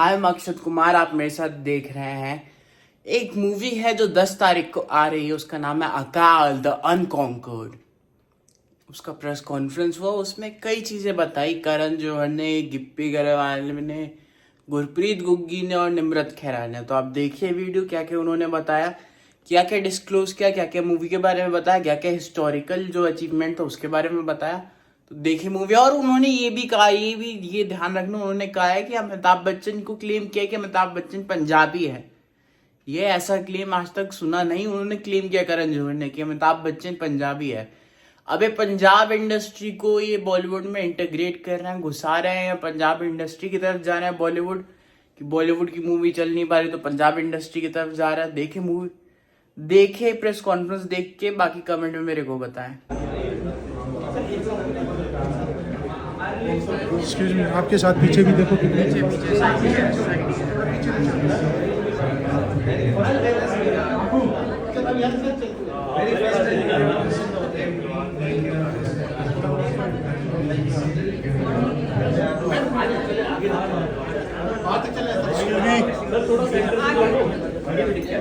हाय, मैं अक्षत कुमार, आप मेरे साथ देख रहे हैं। एक मूवी है जो 10 तारीख को आ रही है, उसका नाम है अकाल द अनकॉन्कर्ड। उसका प्रेस कॉन्फ्रेंस हुआ, उसमें कई चीजें बताई करण जौहर ने, गिप्पी गरेवाल ने, गुरप्रीत गुग्गी ने और निम्रत खैरा ने। तो आप देखिए वीडियो, क्या क्या उन्होंने बताया, क्या क्या डिस्क्लोज किया, क्या क्या मूवी के बारे में बताया, क्या क्या हिस्टोरिकल जो अचीवमेंट था उसके बारे में बताया। तो देखिए मूवी। और उन्होंने ये भी कहा, ये ध्यान रखना, उन्होंने कहा है कि अमिताभ बच्चन को क्लेम किया कि अमिताभ बच्चन पंजाबी है। ये ऐसा क्लेम आज तक सुना नहीं। उन्होंने क्लेम किया करण जौहर ने कि अमिताभ बच्चन पंजाबी है। अबे पंजाब इंडस्ट्री को ये बॉलीवुड में इंटीग्रेट कर रहे हैं, घुसा रहे हैं, पंजाब इंडस्ट्री की तरफ जा रहे हैं बॉलीवुड, कि बॉलीवुड की मूवी चल नहीं पा रही तो पंजाब इंडस्ट्री की तरफ जा रहा है। देखे मूवी, देखे प्रेस कॉन्फ्रेंस देख के, बाकी कमेंट में मेरे को बताएं। एक्सक्यूज मी, आपके साथ पीछे भी देखो कितने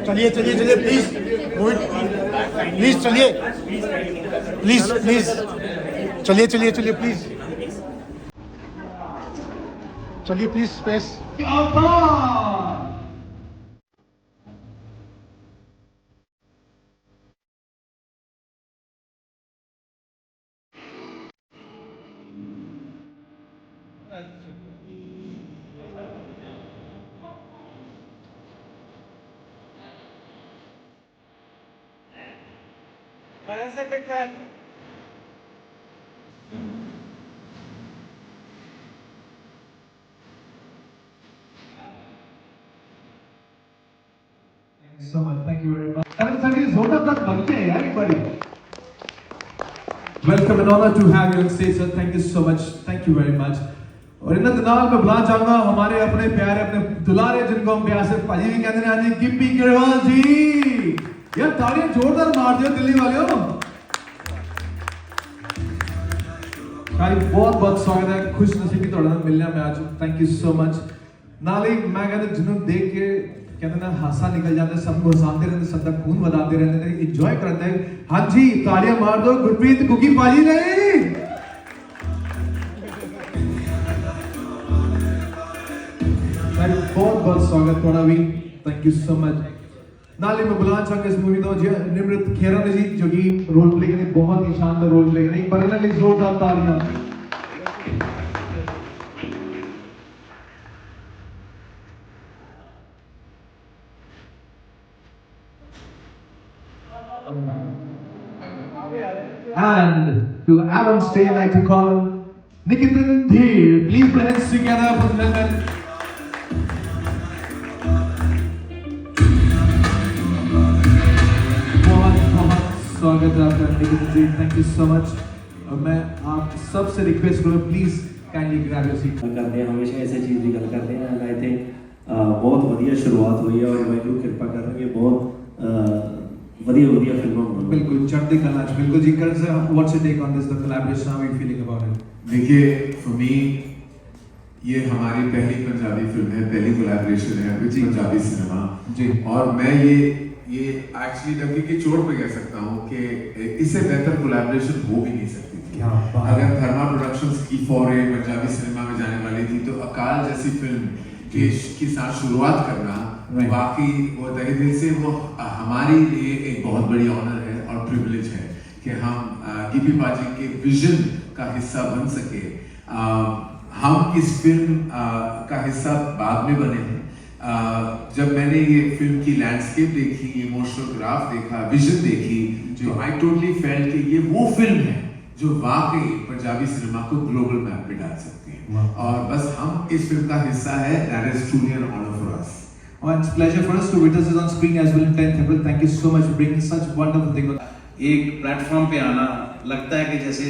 चलिए चलिए चलिए प्लीज प्लीज चलिए प्लीज प्लीज चलिए चलिए चलिए प्लीज चलिए please space. So much, thank you very much. And it's a zone of that monkey, everybody. Welcome and honor to have you on stage, sir. Thank you so much. Thank you very much. और इन दिनाल में बुलाना चाहूंगा हमारे अपने प्यारे, अपने दुलारे, जिनको हम प्यार से पाजी भी कहते हैं, आज गिप्पी गरेवाल जी। यार तालियां जोरदार मार दियो दिल्ली वालों। बहुत बहुत स्वागत है, खुश नसीबी तोड़ा मिलने में आज। Thank you so much. नाली मैं कहता जिन्होंने देख के कहते ना हासा निकल जाता है, सबको हंसाते रहते, सबका खून बढ़ाते रहते, एंजॉय करते हैं। हाँ जी, तालियां मार दो गुरप्रीत गुग्गी पाजी ने। बहुत बहुत स्वागत थोड़ा भी, थैंक यू सो मच। नाले में बुलाना चाहूंगा इस मूवी तो निम्रत खैरा ने जी, जो कि रोल प्ले करने बहुत ही शानदार रोल प्ले करने, बरना जोरदार तालियां। And to Aaron Stay, I'd like to call Nikitan Dheer. Please put hands together for the gentleman. स्वागत है आपका निकिता जी, थैंक यू सो मच। और मैं आप सबसे रिक्वेस्ट करूँ, please kindly grab your seat. करते हैं हमेशा ऐसे चीज़ निकल करते हैं। एंड आई थिंक बहुत वधिया शुरुआत हुई है और वाहिगुरू कृपा कर रही है, बहुत वधिया फिल्म। बिल्कुल चढ़ती कला, बिल्कुल जी। कर sir, what's your take on this, the collaboration, how you feeling about it? देखिए, फॉर मी ये हमारी पहली पंजाबी फिल्म है, पहली कोलैबोरेशन है विद पंजाबी सिनेमा जी। और मैं ये एक्चुअली डंके की चोट पे कह सकता हूँ कि इससे बेहतर कोलैबोरेशन हो भी नहीं सकती थी। अगर धर्मा प्रोडक्शंस की फौरे पंजाबी सिनेमा में जाने वाली थी, तो अकाल जैसी फिल्म के साथ शुरुआत करना वाकई वो तहे दिल से वो हमारे लिए एक बहुत बड़ी ऑनर है और प्रिविलेज है कि हम गिप्पी पाजी के विजन का हिस्सा बन सके। हम इस फिल्म का हिस्सा बाद में बने हैं। जब मैंने ये फिल्म की लैंडस्केप देखी, इमोशनल ग्राफ देखा, विजन देखी, तो आई टोटली फेल्ट कि ये वो फिल्म है जो वाकई पंजाबी सिनेमा को ग्लोबल मैप पे डाल सकती है। और बस हम इस फिल्म का हिस्सा है। That is truly an honour for us. And it's a pleasure for us to witness this on screen as well in 10th April. Thank you so much for bringing such wonderful thing. एक platform पे आना लगता है कि जैसे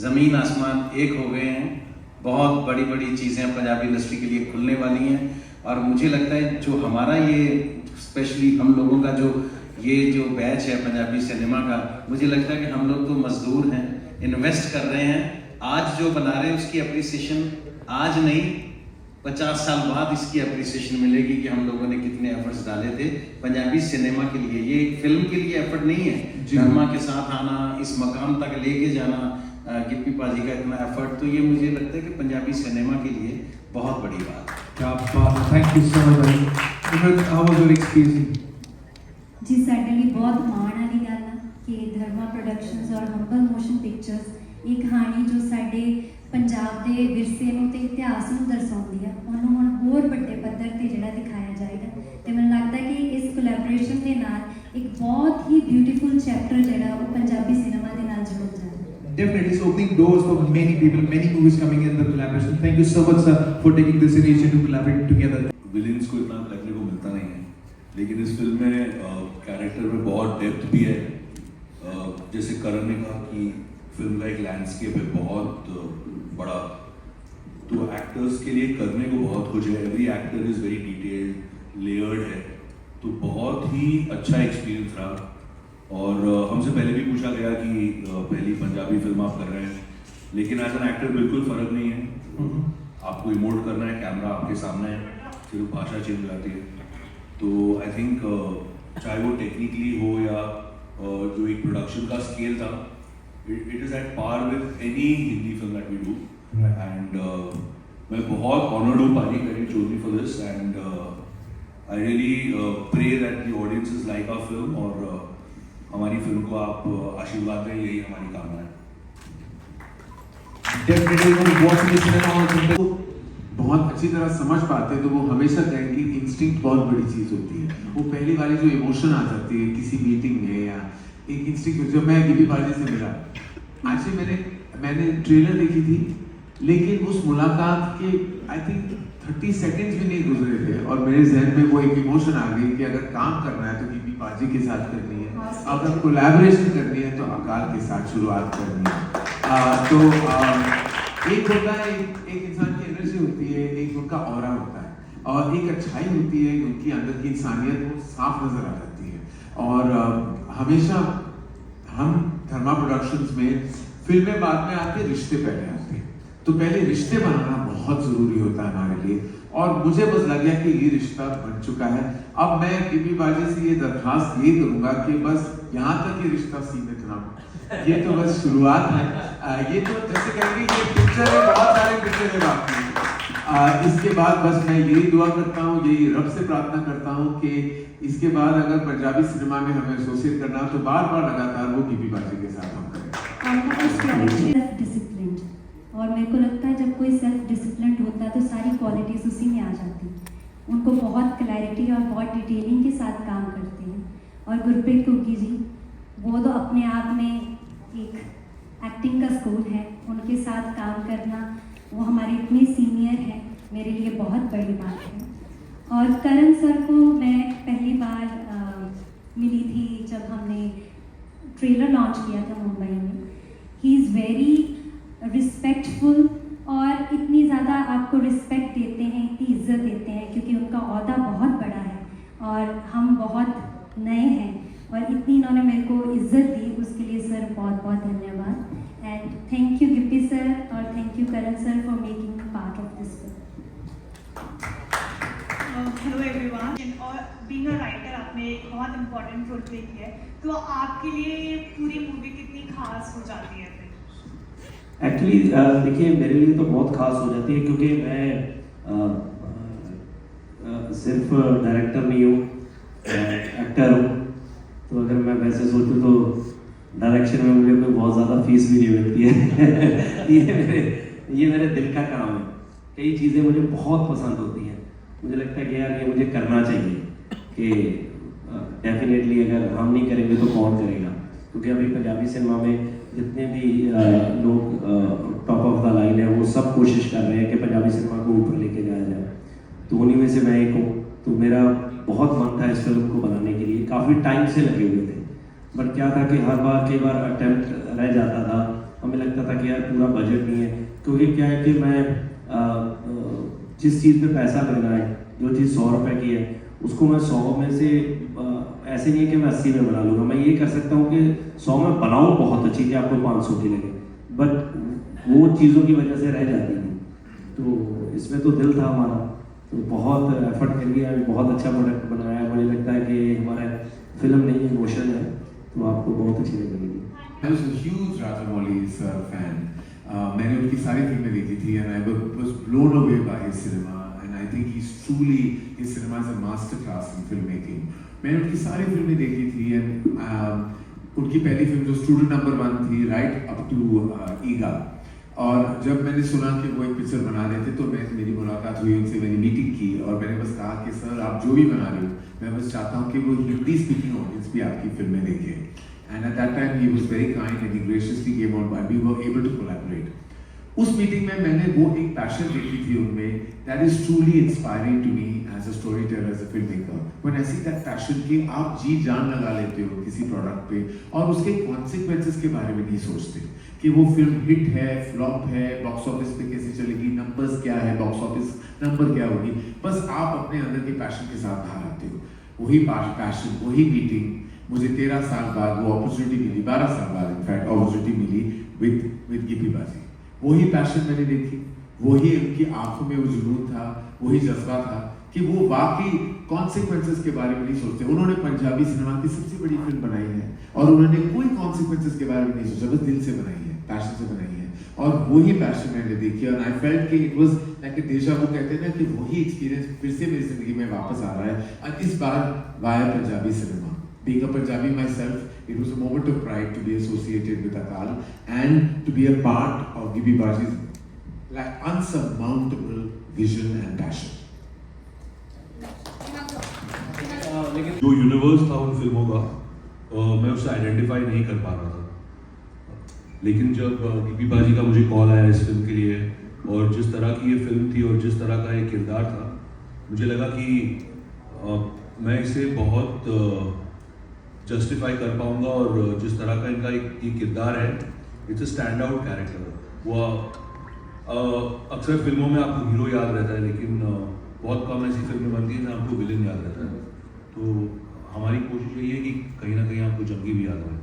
ज़मीन आसमान एक हो गए हैं। बहुत बड़ी बड़ी चीज़ें पंजाबी इंडस्ट्री के लिए खुलने वाली हैं और मुझे लगता है जो हमारा ये स्पेशली हम लोगों का जो बैच है पंजाबी सिनेमा का, मुझे लगता है कि हम लोग तो मजदूर हैं, इन्वेस्ट कर रहे हैं। आज जो बना रहे हैं उसकी अप्रिसिएशन आज नहीं 50 साल बाद इसकी अप्रिसिएशन मिलेगी कि हम लोगों ने कितने एफर्ट्स डाले थे पंजाबी सिनेमा के लिए। ये एक फिल्म के लिए एफर्ट नहीं है, धर्मा के साथ आना, इस मकाम तक लेके जाना, गिप्पी पाजी का इतना एफर्ट, तो ये मुझे लगता है कि पंजाबी सिनेमा के लिए बहुत बड़ी बात है। क्या बात, thank you so much. How was your experience? जी साडे लिए बहुत माण वाली गल है कि धर्मा प्रोडक्शंस और हंबल मोशन पिक्चर्स एक कहानी जो साडे पंजाब के विरसे नूं ते इतिहास नूं दर्शाउंदी है उन्होंने हुण होर वड्डे पद्धर ते जिहड़ा दिखाया जाएगा। ते मैनूं लगदा कि इस कोलैबोरेशन के नाल एक बहुत ही ब्यूटीफुल चैप्टर जिहड़ा वो पंजाबी सिनेमा दे नाल जुड़ जाए। Definitely, it's opening doors for many people, many movies coming in the collaboration. Thank you so much, sir, for taking this initiative to collaborate together. Villains को इतना करने को मिलता नहीं है, लेकिन इस फिल्म में कैरेक्टर में बहुत डेप्थ भी है। जैसे करण ने कहा कि फिल्म का एक लैंडस्केप है बहुत बड़ा, तो एक्टर्स के लिए करने को बहुत कुछ है। Every actor is very detailed, layered है, तो बहुत ही अच्छा एक्सपीरियंस रहा। और हमसे पहले भी पूछा गया कि पहली पंजाबी फिल्म आप कर रहे हैं, लेकिन एज एन एक्टर बिल्कुल फर्क नहीं है। आपको इमोट करना है, कैमरा आपके सामने है, सिर्फ भाषा चेंज हो जाती है। तो आई थिंक चाहे वो टेक्निकली हो या जो एक प्रोडक्शन का स्केल था, it is at par with any Hindi film that we do. And मैं बहुत ऑनर्ड हूँ paaji that you chose me for this, and I really pray that the audience is like our film और हमारी film को आप आशीर्वाद दें, यही हमारी कामना है। बहुत अच्छी तरह समझ पाते हैं तो वो हमेशा कहेंगे इंस्टिंक्ट बहुत बड़ी चीज होती है। वो पहली वाली जो इमोशन आ जाती है किसी मीटिंग में या एक इंस्टिंक्ट, जो मैं गिप्पी पाजी से मिला, एक्चुअली मैंने ट्रेलर देखी थी, लेकिन उस मुलाकात के आई थिंक 30 सेकंड्स भी नहीं गुजरे थे और मेरे जहन में वो एक इमोशन आ गई कि अगर काम करना है तो गिप्पी पाजी के साथ करनी है, अगर कोलैबोरेशन करनी है तो अकाल के साथ शुरुआत करनी है। तो एक होता है, एक इंसान की एनर्जी होती है, एक उनका ऑरा होता है और एक अच्छाई होती है, उनकी अंदर की इंसानियत वो साफ नजर आ जाती है। और हमेशा हम धर्मा प्रोडक्शंस में फिल्में बाद में आती है, रिश्ते पहले आते हैं, तो पहले रिश्ते बनाना बहुत जरूरी होता है हमारे लिए। और मुझे बस लग गया कि ये रिश्ता बन चुका है। अब मैं गिप्पी पाजी से ये दरखास्त ये करूंगा कि बस यहाँ तक ये रिश्ता सीमित ना हो, ये तो बस शुरुआत है। ये तो जैसे कहेंगे ये पिक्चर है, बहुत सारे पिक्चर है बाकी। इसके बाद बस मैं यही दुआ करता हूँ, यही रब से प्रार्थना करता हूँ कि इसके बाद अगर पंजाबी सिनेमा में हमें एसोसिएट करना हो तो बार बार लगातार वो गिप्पी पाजी के साथ हम करें। डिसिप्लिन, और मेरे को लगता है जब कोई सेल्फ डिसिप्लिन होता है तो सारी क्वालिटीज उसी में आ जाती हैं। उनको बहुत क्लैरिटी और बहुत डिटेलिंग के साथ काम करते हैं। और गुरप्रीत कुकी जी, वो तो अपने आप में एक एक्टिंग का स्कूल है, उनके साथ काम करना, वो हमारे इतने सीनियर हैं, मेरे लिए बहुत बड़ी बात है। और करण सर को मैं पहली बार मिली थी जब हमने ट्रेलर लॉन्च किया था मुंबई में। ही इज़ वेरी रिस्पेक्टफुल और इतनी ज़्यादा आपको रिस्पेक्ट देते हैं, इतनी इज्जत देते हैं, क्योंकि उनका ओहदा बहुत बड़ा है और हम बहुत नए हैं, और इतनी इन्होंने मेरे को इज्जत दी, उसके लिए सर बहुत बहुत धन्यवाद। And thank you Gippy sir और thank you Karan sir for making part of this film. Hello everyone, और बीइंग अ राइटर आपने एक बहुत इम्पोर्टेंट रोल प्ले किया है, तो आपके लिए ये पूरी मूवी कितनी खास हो जाती है? एक्चुअली देखिए, मेरे लिए तो बहुत खास हो जाती है क्योंकि मैं सिर्फ डायरेक्टर नहीं हूँ, एक्टर हूँ। तो अगर मैं वैसे सोचूं तो डायरेक्शन में मुझे कोई बहुत ज़्यादा फीस भी नहीं मिलती है। ये मेरे दिल का काम है। कई चीज़ें मुझे बहुत पसंद होती हैं, मुझे लगता है कि यार ये मुझे करना चाहिए, कि डेफिनेटली अगर हम नहीं करेंगे तो कौन करेगा। क्योंकि अभी पंजाबी सिनेमा में जितने भी लोग टॉप ऑफ द लाइन है, वो सब कोशिश कर रहे हैं कि पंजाबी सिनेमा को ऊपर लेके जाया जाए, तो उन्हीं में से मैं एक हूँ। तो मेरा बहुत मन था इस फिल्म को बनाने के लिए, काफ़ी टाइम से लगे हुए थे, बट क्या था कि हर बार कई बार अटेम्प्ट रह जाता था। हमें लगता था कि यार पूरा बजट नहीं है, क्योंकि क्या है कि मैं जिस चीज़ पे पैसा लगना है, जो चीज़ 100 रुपये की है, उसको मैं 100 में से ऐसे नहीं है कि मैं 80 में बना लूँगा। मैं ये कर सकता हूँ कि 100 में बनाऊँ बहुत अच्छी, कि आपको 500 की लगे, बट वो चीज़ों की वजह से रह जाती थी। तो इसमें तो दिल था हमारा, तो बहुत एफर्ट करिए, बहुत अच्छा प्रोडक्ट बनाया है। मुझे लगता है कि हमारा फिल्म नहीं इमोशन है, तो आपको बहुत अच्छी लगेगी। I was a huge Rajamouli fan. मैंने उनकी सारी फिल्में देखी थी and I was blown away by his cinema and I think he's truly, his cinema is a master class in filmmaking. मैंने उनकी सारी फिल्में देखी थी and उनकी पहली फिल्म जो स्टूडेंट नंबर 1 थी, राइट अप टू ईगा, और जब मैंने सुना कि वो एक पिक्चर बना रहे थे तो मेरी मुलाकात हुई उनसे, मैंने मीटिंग की और मैंने बस कहा कि सर आप जो भी बना रहे हो, मैं बस चाहता हूँ कि वो हिंदी स्पीकिंग ऑडियंस भी आपकी फिल्में देखे। And at that time he was very kind and he graciously came on by. We were able to collaborate. उस मीटिंग में मैंने वो एक पैशन देखी थी उनमें, that is truly inspiring to me as a storyteller, as a filmmaker. When I see that passion कि आप जी जान लगा लेते हो किसी प्रोडक्ट पे और उसके consequences के बारे में नहीं सोचते कि वो फिल्म हिट है, फ्लॉप है, बॉक्स ऑफिस पे कैसे चलेगी, नंबर्स क्या है, बॉक्स ऑफिस नंबर क्या होगी, बस आप अपने अंदर के पैशन के साथ बाहर आते हो। वही पैशन, वही मीटिंग मुझे 13 साल बाद वो अपॉर्चुनिटी मिली, 12 साल बाद इनफैक्ट अपॉर्चुनिटी मिली विद गिप्पी बाजी। वही पैशन मैंने देखी, वही उनकी आंखों में वो जुनून था, वही जज्बा था कि वो वाकई कॉन्सिक्वेंसेस के बारे में नहीं सोचते। उन्होंने पंजाबी सिनेमा की सबसे बड़ी फिल्म बनाई है और उन्होंने कोई कॉन्सिक्वेंसेस के बारे में नहीं सोचा, बस दिल से बनाई है, पैशन से बनाई है, और वही पैशन मैंने देखी और आई फेल्ट कि इट वाज लाइक अ डेजा वू, कहते हैं ना कि वही एक्सपीरियंस फिर से मेरी जिंदगी में वापस आ रहा है, और इस बार via Punjabi cinema. Being a Punjabi myself, it was a moment of pride to be associated with Akaal and to be a part of Gippy Baji's like unsurmountable vision and passion. जो यूनिवर्स था उन फिल्मों का मैं उससे identify नहीं कर पा रहा था, लेकिन जब गिप्पी बाजी का मुझे कॉल आया इस फिल्म के लिए और जिस तरह की ये फिल्म थी और जिस तरह का ये किरदार था, मुझे लगा कि मैं इसे बहुत जस्टिफाई कर पाऊंगा और जिस तरह का इनका एक किरदार है, it's a stand out character. वो अक्सर फिल्मों में आपको हीरो याद रहता है, लेकिन बहुत कम ऐसी फिल्में बनती हैं जहाँ आपको विलेन याद रहता है। तो हमारी कोशिश यही है कि कहीं ना कहीं आपको जंगी भी याद रहे।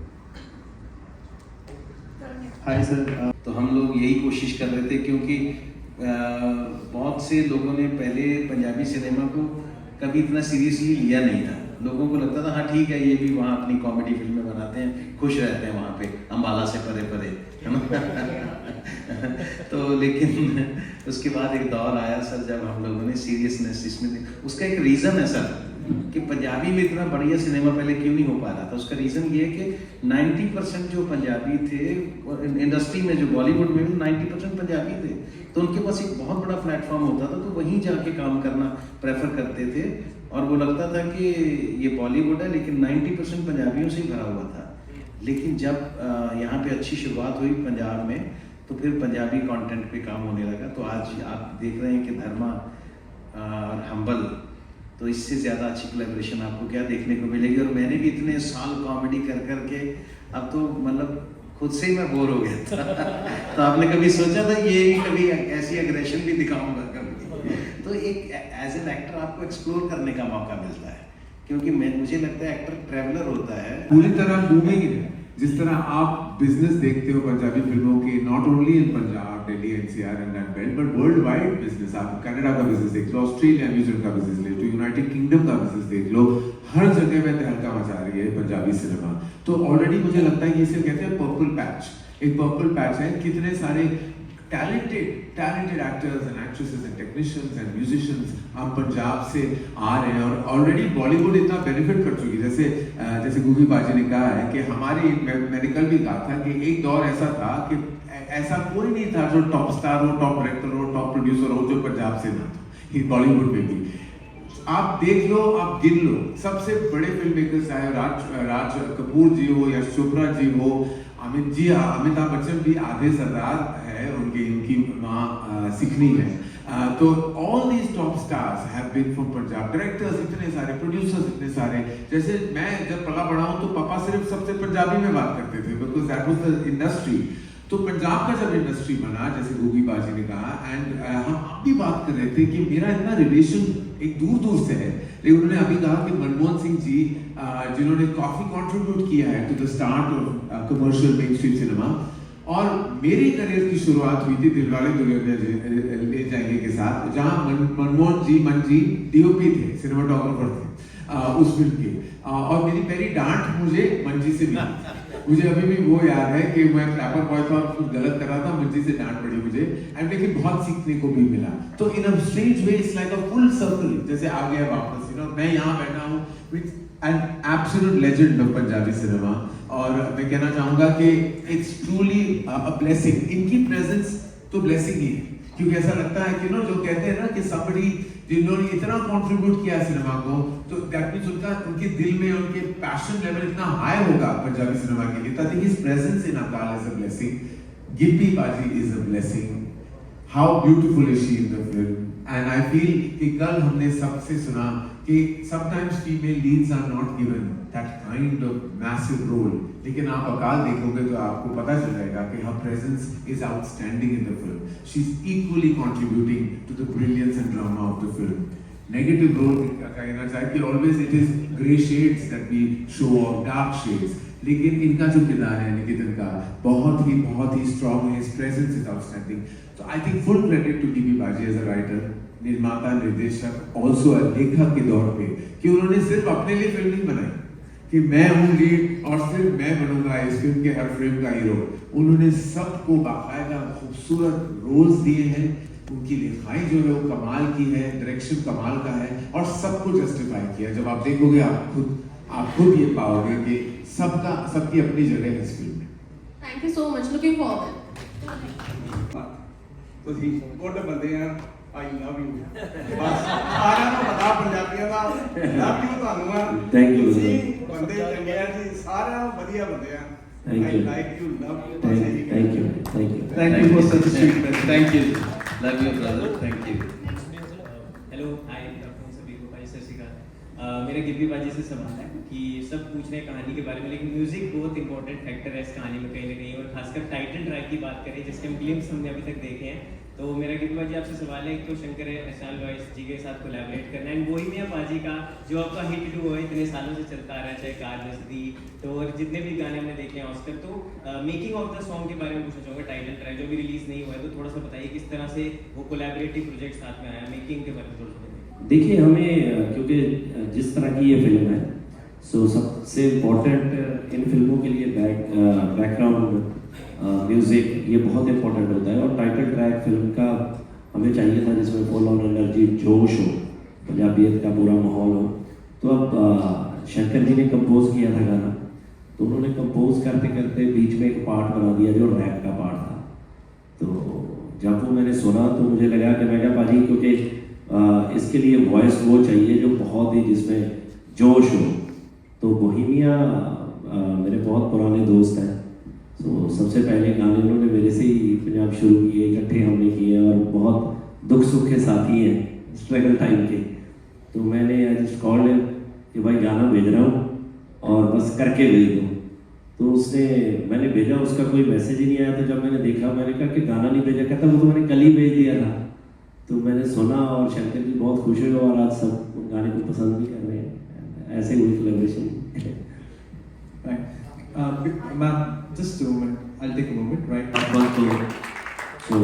हाय सर, तो हम लोग यही कोशिश कर रहे थे क्योंकि बहुत से लोगों ने पहले पंजाबी सिनेमा को कभी इतना सीरियसली लिया नहीं था। लोगों को लगता था हाँ ठीक है, ये भी वहाँ अपनी कॉमेडी फिल्में बनाते हैं, खुश रहते हैं वहाँ पे अम्बाला से परे परे, है ना। तो लेकिन उसके बाद एक दौर आया सर जब हम लोगों ने सीरियसनेस इसमें, उसका एक रीज़न है सर कि पंजाबी में इतना बढ़िया सिनेमा पहले क्यों नहीं हो पा रहा था। उसका रीज़न ये है कि 90% जो पंजाबी थे इंडस्ट्री में, जो बॉलीवुड में भी 90% पंजाबी थे, तो उनके पास एक बहुत बड़ा प्लेटफॉर्म होता था, तो वहीं जाके काम करना प्रेफर करते थे और वो लगता था कि ये बॉलीवुड है लेकिन 90% पंजाबियों से ही भरा हुआ था। लेकिन जब यहाँ पे अच्छी शुरुआत हुई पंजाब में, तो फिर पंजाबी कंटेंट पे काम होने लगा। तो आज आप देख रहे हैं कि धर्मा और हम्बल, तो इससे ज़्यादा अच्छी कोलैबोरेशन आपको क्या देखने को मिलेगी। और मैंने भी इतने साल कॉमेडी कर करके अब तो मतलब खुद से ही मैं बोर हो गया था। तो आपने कभी सोचा था ये कभी ऐसी एग्रेशन भी दिखाऊंगा कभी? तो एक एज एन एक्टर आपको एक्सप्लोर करने का मौका मिलता है, क्योंकि मुझे लगता है एक्टर ट्रैवलर होता है, पूरी तरह मूविंग है। जिस तरह आप बिजनेस देखते हो पंजाबी फिल्मों के, not only in Punjab, Delhi, NCR and that belt, but world wide business. आप कनाडा का बिजनेस देख लो, ऑस्ट्रेलिया, न्यूजीलैंड का बिजनेस ले लो, यूनाइटेड किंगडम का बिजनेस देख लो, हर जगह में तहलका मचा रही है पंजाबी सिनेमा। तो ऑलरेडी मुझे लगता है कि इसे कहते हैं पर्पल पैच। एक पर्पल पैच है, कितने सारे talented actors and actresses and technicians and musicians हम पंजाब से आ रहे हैं और ऑलरेडी बॉलीवुड इतना बेनिफिट कर चुकी है। जैसे गुगी बाजी ने कहा है कि हमारी, मैंने कल भी कहा था कि एक दौर ऐसा था कि ऐसा कोई नहीं था जो टॉप स्टार हो, टॉप डायरेक्टर हो, टॉप प्रोड्यूसर हो जो पंजाब से ना था। बॉलीवुड में भी आप देख लो, आप गिन लो, सबसे बड़े फिल्म मेकर चाहे राज कपूर जी हो, यश चोपड़ा जी हो, अमिताभ बच्चन भी आधे सरदार है, उनकी माँ सिखनी है। तो all these top stars have been from Punjab, directors इतने सारे, प्रोड्यूसर्स इतने सारे। जैसे मैं जब पला पढ़ा हूँ तो पापा सिर्फ सबसे पंजाबी में बात करते थे, because that was the industry. तो पंजाब का जब इंडस्ट्री बना, जैसे गुगी बाजी ने कहा, एंड हम अब भी बात कर रहे थे कि मेरा इतना रिलेशन एक दूर से है, लेकिन उन्होंने अभी कहा कि मनमोहन सिंह जी जिन्होंने काफी कंट्रीब्यूट किया है to the start of commercial mainstream cinema, और मेरी करियर की शुरुआत हुई थी दिलवाले दुल्हनिया ले जाएंगे के साथ, जहां मन जी डीओपी थे, सिनेमाटोग्राफर थे उस फिल्म के, और मेरी पहली डांट मुझे मंजी से मिली। मुझे अभी भी वो याद है कि मैं क्लैपर बॉय था और कुछ गलत कर रहा था, मंजी से डांट पड़ी मुझे, एंड लेकिन बहुत सीखने को भी मिला। तो in a strange way it's like a full circle, जैसे आ गया वापस, यू नो, मैं यहाँ बैठा हूँ with an absolute legend of Punjabi cinema, और मैं कहना चाहूंगा कि इट्स ट्रूली अ ब्लेसिंग। इनकी प्रेजेंस तो ब्लेसिंग ही है, क्योंकि ऐसा लगता है कि नो, जो कहते हैं ना कि somebody जिन्होंने इतना कंट्रीब्यूट किया सिनेमा को, तो दैट मींस उनके दिल में उनके पैशन लेवल इतना हाई होगा पंजाबी सिनेमा के लिए। I think his presence in Akaal is a blessing, Gippy paaji is a blessing, how beautiful is she in the film, and I feel कि कल हमने सबसे सुना कि sometimes female leads are not given that kind of massive role, लेकिन आप अकाल देखोगे तो आपको पता चल जाएगा कि her presence is outstanding in the film. She is equally contributing to the brilliance and drama of the film. Negative role कहना चाहिए कि always it is grey shades that we show, और डार्क शेड्स, लेकिन इनका जो किरदार है निकेतन का बहुत ही स्ट्रॉन्ग है, हिज प्रेजेंस इज आउटस्टैंडिंग। तो I think full credit to Gippy paaji as a writer, निर्माता, निर्देशक, ऑल्सो लेखक के दौर पे, कि उन्होंने सिर्फ अपने लिए फिल्म नहीं बनाई कि मैं हूँ लीड और सिर्फ मैं बनूंगा इस फिल्म के हर फ्रेम का हीरो। उन्होंने सबको बाकायदा खूबसूरत रोल्स दिए हैं, उनकी लिखाई जो है वो कमाल की है, डायरेक्शन कमाल का है, और सबको जस्टिफाई किया। जब आप देखोगे आप खुद ये पाओगे कि सबकी अपनी जगह है इस फिल्म में। Thank you so much, looking forward. ਤੁਸੀਂ ਗੁੱਡ ਬੰਦੇ ਆ, ਆਈ ਲਵ ਯੂ, ਬਸ ਸਾਰਿਆਂ ਨੂੰ ਪਤਾ ਪੰਜਾਬੀਆਂ ਦਾ ਲਵ ਯੂ ਤੁਹਾਨੂੰ ਆ। Thank you. ਤੁਸੀਂ ਬੰਦੇ ਚੰਗੇ ਆ ਜੀ, ਸਾਰਿਆਂ ਵਧੀਆ ਬੰਦੇ ਆ। Thank you. I like you, love you, Thank ਬਸ ਇਹੀ thank you, thank you. Thank you for such a sweet message. Thank you. Love you, brother. Thank you. Hello, hi, सभी को भाई सत श्री अकाल। मेरा गिप्पी बाजी से सवाल है कि सब पूछ रहे हैं कहानी के बारे में, लेकिन म्यूजिक बहुत इंपॉर्टेंट फैक्टर है इस कहानी में कहीं ना कहीं, और खासकर टाइटल ट्रैक की बात करें जिसके हम ग्लिम्स हमने अभी तक देखे हैं। तो मेरा गिप्पी बाजी आपसे सवाल है, तो शंकर एहसान लॉयस जी के साथ कोलैबोरेट करना है, बोहेमिया बाजी का जो आपका हिट टू है इतने सालों से चलता आ रहा है, चाहे कार नजदी, तो और जितने भी गाने हमने देखे हैं ऑस्कर, तो मेकिंग ऑफ द सॉन्ग के बारे में पूछना चाहूँगा। टाइटल ट्रैक जो भी रिलीज नहीं हुआ है, तो थोड़ा सा बताइए किस तरह से वो कोलैबोरेटिव प्रोजेक्ट साथ में आया, मेकिंग के बारे में थोड़ा सा। देखिए, हमें क्योंकि जिस तरह की ये फिल्म है, सो सबसे इम्पोर्टेंट इन फिल्मों के लिए बैकग्राउंड म्यूजिक ये बहुत इम्पोर्टेंट होता है, और टाइटल ट्रैक फिल्म का हमें चाहिए था जिसमें फुल ऑन एनर्जी, जोश हो, पंजाबियत का पूरा माहौल हो। तो अब शंकर जी ने कंपोज किया था गाना, तो उन्होंने कंपोज करते करते बीच में एक पार्ट बना दिया जो रैप का पार्ट था। तो जब वो मैंने सुना तो मुझे लगा कि मैं क्या बाजी, क्योंकि इसके लिए वॉइस वो चाहिए जो बहुत ही जिसमें जोश हो। तो बोहेमिया मेरे बहुत पुराने दोस्त हैं, तो सबसे पहले गाने उन्होंने मेरे से ही पंजाब शुरू किए, इकट्ठे हमने किए, और बहुत दुख सुख के साथी हैं स्ट्रगल टाइम के। तो मैंने जस्ट कॉल्ड हिम कि भाई गाना भेज रहा हूँ और बस करके भेज दो। तो उसने, मैंने भेजा, उसका कोई मैसेज ही नहीं आया। तो जब मैंने देखा, मैंने कहा कि गाना नहीं भेजा, कहता वो तो मैंने कल ही भेज दिया था। तो मैंने सुना और शंकर जी बहुत खुश हुए, और आज सब गाने को पसंद भी कर रहे हैं। ऐसे हुई collaboration. Ma'am, just a moment. I'll take a moment, right? ਸੋ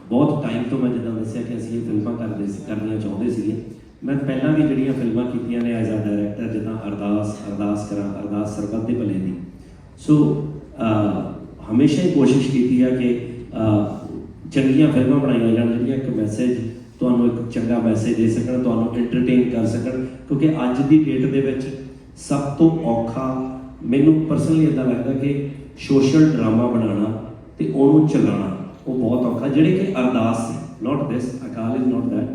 ਬਹੁਤ ਟਾਈਮ ਤੋਂ ਮੈਂ ਜਿੱਦਾਂ ਦੱਸਿਆ ਕਿ ਅਸੀਂ ਇਹ ਫਿਲਮਾਂ ਕਰਨੀਆਂ ਚਾਹੁੰਦੇ ਸੀਗੇ। ਮੈਂ ਪਹਿਲਾਂ ਵੀ ਜਿਹੜੀਆਂ ਫਿਲਮਾਂ ਕੀਤੀਆਂ ਨੇ ਐਜ਼ ਅ ਡਾਇਰੈਕਟਰ, ਜਿੱਦਾਂ ਅਰਦਾਸ ਸਰਬੱਤ ਦੇ ਭਲੇ ਦੀ। ਸੋ ਹਮੇਸ਼ਾ ਹੀ ਕੋਸ਼ਿਸ਼ ਕੀਤੀ ਆ ਕਿ ਚੰਗੀਆਂ ਫਿਲਮਾਂ ਬਣਾਈਆਂ ਜਾਣ ਜਿਹੜੀਆਂ ਇੱਕ ਮੈਸੇਜ, ਤੁਹਾਨੂੰ ਇੱਕ ਚੰਗਾ ਮੈਸੇਜ ਦੇ ਸਕਣ, ਤੁਹਾਨੂੰ ਐਂਟਰਟੇਨ ਕਰ ਸਕਣ। ਕਿਉਂਕਿ ਅੱਜ ਦੀ ਡੇਟ ਦੇ ਵਿੱਚ ਸਭ ਤੋਂ ਔਖਾ ਮੈਨੂੰ ਪਰਸਨਲੀ ਇੱਦਾਂ ਲੱਗਦਾ ਕਿ ਸੋਸ਼ਲ ਡਰਾਮਾ ਬਣਾਉਣਾ ਤੇ ਉਹਨੂੰ ਚਲਾਉਣਾ ਉਹ ਬਹੁਤ ਔਖਾ, ਜਿਹੜੇ ਕਿ ਅਰਦਾਸ ਸੀ, not this, Akal is not that,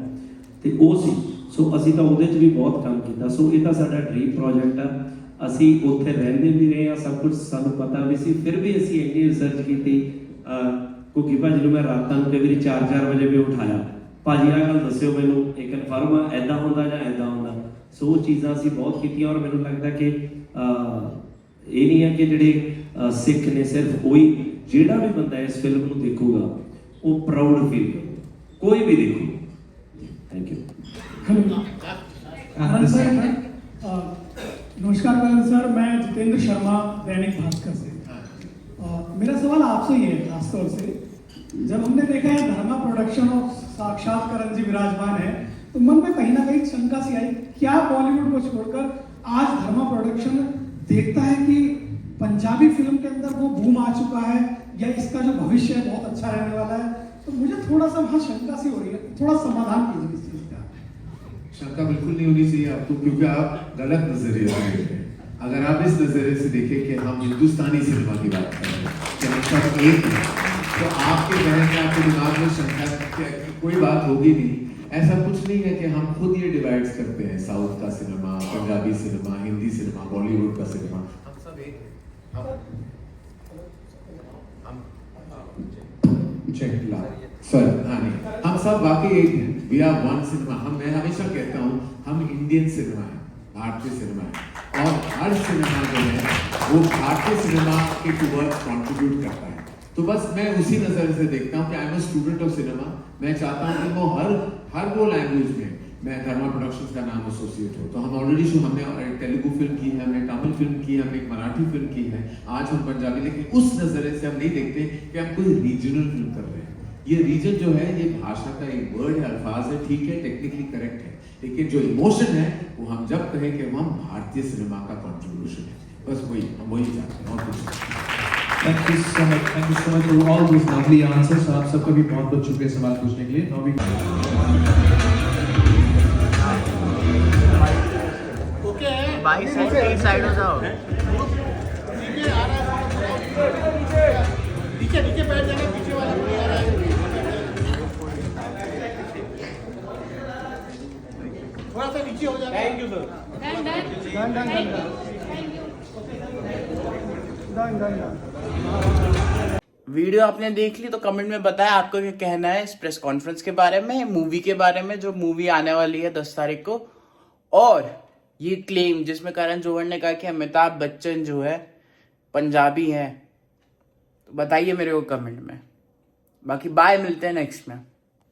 ਤੇ ਉਹ ਸੀ। ਸੋ ਅਸੀਂ ਤਾਂ ਉਹਦੇ 'ਚ ਵੀ ਬਹੁਤ ਕੰਮ ਕੀਤਾ। ਸੋ ਇਹ ਤਾਂ ਸਾਡਾ ਡ੍ਰੀਮ ਪ੍ਰੋਜੈਕਟ ਆ। ਅਸੀਂ ਉੱਥੇ ਰਹਿੰਦੇ ਵੀ ਰਹੇ ਹਾਂ, ਸਭ ਕੁਝ ਸਾਨੂੰ ਪਤਾ ਵੀ ਸੀ, ਫਿਰ ਵੀ ਅਸੀਂ ਇੰਨੀ ਰਿਸਰਚ ਕੀਤੀ। ਘੁੱਗੀ ਭਾਜੀ ਨੂੰ ਮੈਂ ਰਾਤਾਂ ਨੂੰ ਕਈ ਵਾਰੀ 4-4 ਵਜੇ ਵੀ ਉਠਾਇਆ, ਭਾਜੀ ਆਹ ਗੱਲ ਦੱਸਿਓ ਮੈਨੂੰ, ਇਹ ਕਨਫਰਮ ਆ, ਇੱਦਾਂ ਹੁੰਦਾ ਜਾਂ ਇੱਦਾਂ ਹੁੰਦਾ। ਸੋ ਉਹ ਚੀਜ਼ਾਂ ਅਸੀਂ ਬਹੁਤ ਕੀਤੀਆਂ, ਔਰ ਮੈਨੂੰ ਲੱਗਦਾ ਕਿ ਇਹ ਨਹੀਂ ਹੈ ਕਿ ਜਿਹੜੇ ਸਿੱਖ ਨੇ ਸਿਰਫ ਉਹੀ, ਜਿਹੜਾ ਵੀ ਬੰਦਾ ਇਸ ਫਿਲਮ ਨੂੰ ਦੇਖੂਗਾ ਉਹ ਪ੍ਰਾਊਡ ਫੀਲ ਕਰੂਗਾ, ਕੋਈ ਵੀ ਦੇਖੂਗਾ। Thank you. नमस्कार सर, मैं जितेंद्र शर्मा, दैनिक भास्कर से। मेरा सवाल आपसे ही है खासतौर से, जब हमने देखा है धर्मा प्रोडक्शन और साक्षात करण जी विराजमान है, तो मन में कहीं ना कहीं शंका सी आई, क्या बॉलीवुड को छोड़कर आज धर्मा प्रोडक्शन देखता है कि पंजाबी फिल्म के अंदर वो बूम आ चुका है या इसका जो भविष्य है बहुत अच्छा रहने वाला है? तो मुझे थोड़ा सा वहाँ शंका सी हो रही है, थोड़ा समाधान कीजिए इस चीज का। शंका बिल्कुल नहीं होनी चाहिए आपको, क्योंकि आप गलत नजरिए से देख रहे हैं। अगर आप इस नजरिए से देखें कि हम हिंदुस्तानी सिनेमा की बात कर रहे हैं, कि एक है, तो आपके जहन में, आपके दिमाग में शंका की कोई बात होगी नहीं। ऐसा कुछ नहीं है कि हम खुद ये डिवाइड्स करते हैं, साउथ का cinema, Punjabi cinema, Hindi cinema, Bollywood का सिनेमा, हम सब एक हैं। हम सब वाकई एक हैं। We are one cinema. मैं हमेशा कहता हूँ हम इंडियन सिनेमा है, भारतीय सिनेमा है, और हर सिनेमा जो है वो भारतीय सिनेमा के टुवर्ड्स कंट्रीब्यूट करता है। तो बस मैं उसी नजर से देखता हूँ कि I am a student of cinema. मैं चाहता हूँ कि वो हर वो लैंग्वेज में मैं धर्मा प्रोडक्शंस का नाम एसोसिएट हो। तो हम ऑलरेडी हमने तेलुगु फिल्म की है, हमने तमिल फिल्म की है, हमने एक मराठी फिल्म की है, आज हम पंजाबी, लेकिन उस नजरिए से हम नहीं देखते कि हम कोई रीजनल फिल्म कर रहे हैं। ये रीजन जो है ये भाषा का एक वर्ड है, अल्फाज है, ठीक है, टेक्निकली करेक्ट है, लेकिन जो इमोशन है वो हम जब कहें कि हम भारतीय सिनेमा का कंट्रीब्यूशन है, बस हम वही चाहते हैं और कुछ। Thank you so much for all those lovely answers. आप सबको भी बहुत बहुत शुक्रिया सवाल पूछने के लिए। Now we बाइक साइड हो जाओ। नीचे बैठ जाना, पीछे वाला थोड़ा सा नीचे हो जाना। Thank you sir. वीडियो आपने देख ली तो कमेंट में बताया आपको क्या कहना है इस प्रेस कॉन्फ्रेंस के बारे में, मूवी के बारे में, जो मूवी आने वाली है 10 तारीख को, और ये क्लेम जिसमें करण जौहर ने कहा कि अमिताभ बच्चन जो है पंजाबी है। तो बताइए मेरे को कमेंट में। बाकी बाय, मिलते हैं नेक्स्ट में।